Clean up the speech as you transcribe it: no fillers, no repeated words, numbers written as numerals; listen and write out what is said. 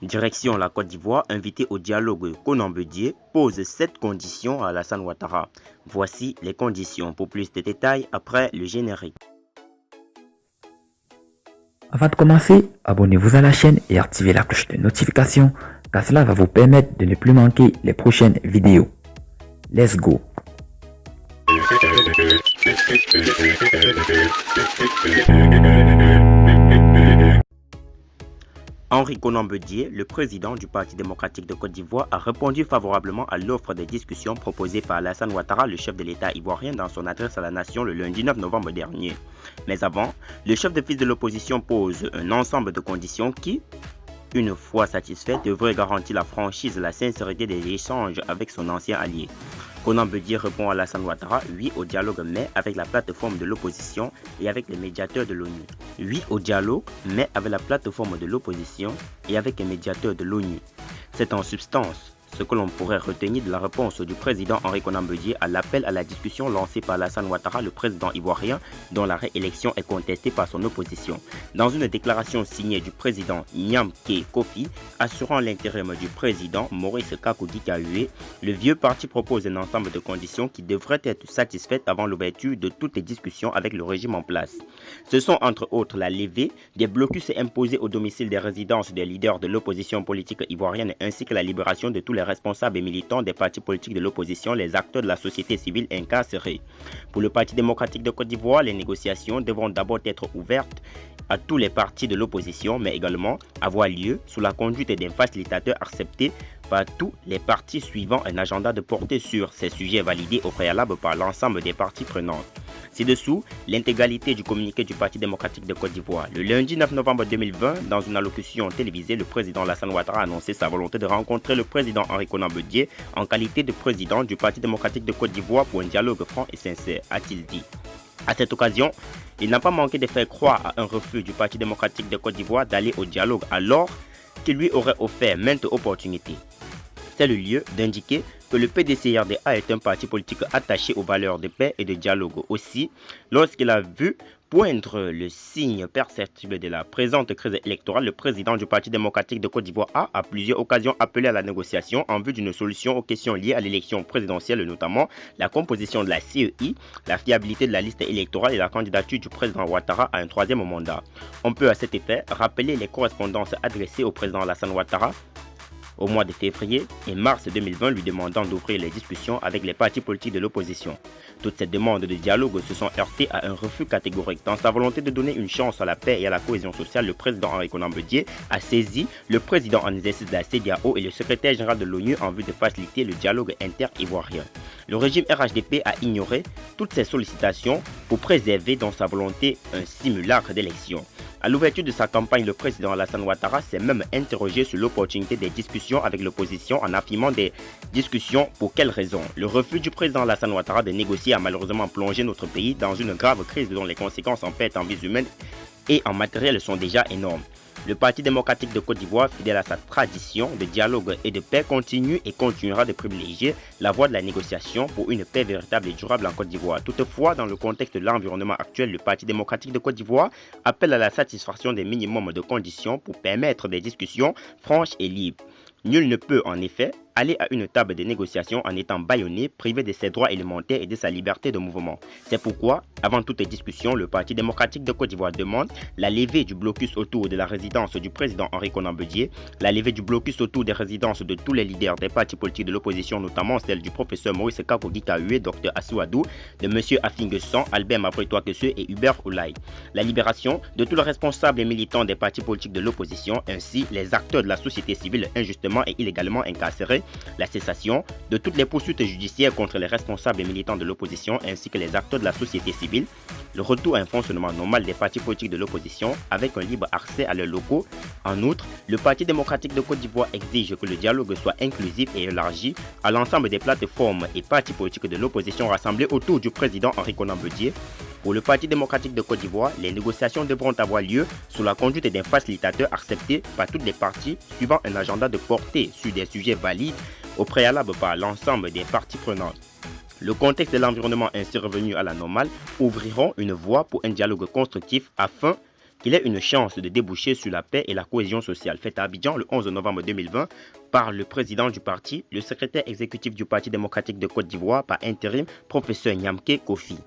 Direction la Côte d'Ivoire, invité au dialogue Konan Bédié, pose 7 conditions à Alassane Ouattara. Voici les conditions. Pour plus de détails, après le générique. Avant de commencer, abonnez-vous à la chaîne et activez la cloche de notification, car cela va vous permettre de ne plus manquer les prochaines vidéos. Let's go! Henri Konan Bédié, le président du Parti démocratique de Côte d'Ivoire, a répondu favorablement à l'offre de discussion proposée par Alassane Ouattara, le chef de l'État ivoirien, dans son adresse à la nation le lundi 9 novembre dernier. Mais avant, le chef de file de l'opposition pose un ensemble de conditions qui, une fois satisfait, devrait garantir la franchise et la sincérité des échanges avec son ancien allié. Konan Bédié répond à Alassane Ouattara, oui au dialogue, mais avec la plateforme de l'opposition et avec les médiateurs de l'ONU. Oui au dialogue, mais avec la plateforme de l'opposition et avec les médiateurs de l'ONU. C'est en substance ce que l'on pourrait retenir de la réponse du président Henri Konan Bédié à l'appel à la discussion lancé par Alassane Ouattara, le président ivoirien, dont la réélection est contestée par son opposition. Dans une déclaration signée du président Nyamké Kofi, assurant l'intérim du président Maurice Kakou-Dikahué, le vieux parti propose un ensemble de conditions qui devraient être satisfaites avant l'ouverture de toutes les discussions avec le régime en place. Ce sont entre autres la levée des blocus imposés au domicile des résidences des leaders de l'opposition politique ivoirienne ainsi que la libération de tous les responsables et militants des partis politiques de l'opposition, les acteurs de la société civile incarcérés. Pour le Parti démocratique de Côte d'Ivoire, les négociations devront d'abord être ouvertes à tous les partis de l'opposition, mais également avoir lieu sous la conduite d'un facilitateur accepté par tous les partis suivant un agenda de portée sur ces sujets validés au préalable par l'ensemble des parties prenantes. Ci-dessous, l'intégralité du communiqué du Parti démocratique de Côte d'Ivoire. Le lundi 9 novembre 2020, dans une allocution télévisée, le président Alassane Ouattara a annoncé sa volonté de rencontrer le président Henri Konan Bédié en qualité de président du Parti démocratique de Côte d'Ivoire pour un dialogue franc et sincère, a-t-il dit. À cette occasion, il n'a pas manqué de faire croire à un refus du Parti démocratique de Côte d'Ivoire d'aller au dialogue alors qu'il lui aurait offert maintes opportunités. C'est le lieu d'indiquer que le PDCRDA est un parti politique attaché aux valeurs de paix et de dialogue. Aussi, lorsqu'il a vu poindre le signe perceptible de la présente crise électorale, le président du Parti démocratique de Côte d'Ivoire a, à plusieurs occasions, appelé à la négociation en vue d'une solution aux questions liées à l'élection présidentielle, notamment la composition de la CEI, la fiabilité de la liste électorale et la candidature du président Ouattara à un troisième mandat. On peut à cet effet rappeler les correspondances adressées au président Alassane Ouattara au mois de février et mars 2020, lui demandant d'ouvrir les discussions avec les partis politiques de l'opposition. Toutes ces demandes de dialogue se sont heurtées à un refus catégorique. Dans sa volonté de donner une chance à la paix et à la cohésion sociale, le président Henri Konan Bédié a saisi le président en exercice de la CEDEAO et le secrétaire général de l'ONU en vue de faciliter le dialogue inter-ivoirien. Le régime RHDP a ignoré toutes ces sollicitations pour préserver dans sa volonté un simulacre d'élection. À l'ouverture de sa campagne, le président Alassane Ouattara s'est même interrogé sur l'opportunité des discussions avec l'opposition en affirmant des discussions pour quelles raisons. Le refus du président Alassane Ouattara de négocier a malheureusement plongé notre pays dans une grave crise dont les conséquences en perte en vies humaines et en matériel sont déjà énormes. Le Parti démocratique de Côte d'Ivoire, fidèle à sa tradition de dialogue et de paix, continue et continuera de privilégier la voie de la négociation pour une paix véritable et durable en Côte d'Ivoire. Toutefois, dans le contexte de l'environnement actuel, le Parti démocratique de Côte d'Ivoire appelle à la satisfaction des minimums de conditions pour permettre des discussions franches et libres. Nul ne peut en effet aller à une table de négociation en étant bâillonné, privé de ses droits élémentaires et de sa liberté de mouvement. C'est pourquoi, avant toute discussion, le Parti démocratique de Côte d'Ivoire demande la levée du blocus autour de la résidence du président Henri Konan Bédié, la levée du blocus autour des résidences de tous les leaders des partis politiques de l'opposition, notamment celle du professeur Maurice Kakou-Dikahué, Dr Assouadou, de M. Afinguesson, Albert Mapretouakese et Hubert Oulaye. La libération de tous les responsables et militants des partis politiques de l'opposition, ainsi les acteurs de la société civile injustement et illégalement incarcérés, la cessation de toutes les poursuites judiciaires contre les responsables et militants de l'opposition ainsi que les acteurs de la société civile, le retour à un fonctionnement normal des partis politiques de l'opposition avec un libre accès à leurs locaux. En outre, le Parti démocratique de Côte d'Ivoire exige que le dialogue soit inclusif et élargi à l'ensemble des plateformes et partis politiques de l'opposition rassemblés autour du président Henri Konan Bédié. Pour le Parti démocratique de Côte d'Ivoire, les négociations devront avoir lieu sous la conduite d'un facilitateur accepté par toutes les parties suivant un agenda de portée sur des sujets valides au préalable par l'ensemble des parties prenantes. Le contexte de l'environnement ainsi revenu à la normale ouvriront une voie pour un dialogue constructif afin qu'il ait une chance de déboucher sur la paix et la cohésion sociale. Faite à Abidjan le 11 novembre 2020 par le président du parti, le secrétaire exécutif du Parti démocratique de Côte d'Ivoire par intérim, professeur Nyamké Kofi.